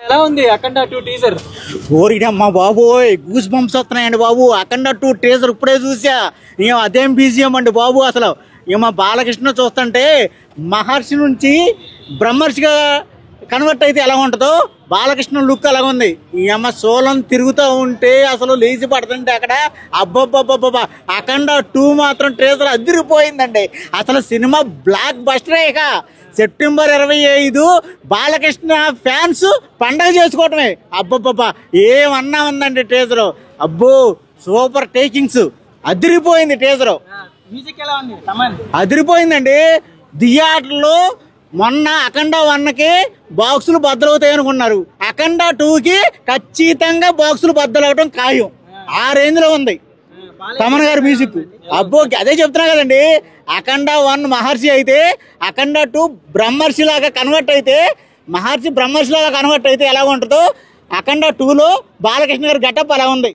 ఎలా ఉంది అఖండ 2 టీజర్? ఓరిడమ్మా బాబోయ్, గూస్ బంప్స్ వస్తున్నాయండి బాబు. అఖండ 2 టీజర్ ఇప్పుడే చూసా. అదేం బీజియం అండి బాబు. అసలు మా బాలకృష్ణ చూస్తుంటే మహర్షి నుంచి బ్రహ్మర్షిగా కన్వర్ట్ అయితే ఎలా ఉంటుందో బాలకృష్ణ లుక్ అలాగ ఉంది. సోలం తిరుగుతూ ఉంటే అసలు లేచి పడుతుంటే అక్కడ అబ్బబ్బబ్బబ్బా. అఖండ 2 మాత్రం టీజర్ అదిరిపోయిందండి. అసలు సినిమా బ్లాక్ బస్టరే. ఇక సెప్టెంబర్ 25 బాలకృష్ణ ఫ్యాన్స్ పండగ చేసుకోవటమే. అబ్బబ్బబ్బా ఏమన్నా ఉందండి టీజర్. అబ్బో సూపర్ టేకింగ్స్, అదిరిపోయింది టీజర్. మ్యూజిక్ ఎలా ఉంది? తమన్ అదిరిపోయిందండి. థియేటర్లో మొన్న అఖండ 1కి బాక్సులు బద్దలవుతాయి అనుకున్నారు. అఖండ 2కి ఖచ్చితంగా బాక్సులు బద్దలవటం ఖాయం. ఆ రేంజ్ లో ఉంది తమన్ గారి మ్యూజిక్. అబ్బో అదే చెప్తున్నా కదండి. అఖండ 1 మహర్షి అయితే అఖండ 2 బ్రహ్మర్షి లాగా కన్వర్ట్ అయితే, మహర్షి బ్రహ్మర్షి లాగా కన్వర్ట్ అయితే ఎలా ఉంటుందో అఖండ 2లో బాలకృష్ణ గారి గెటప్ అలా ఉంది.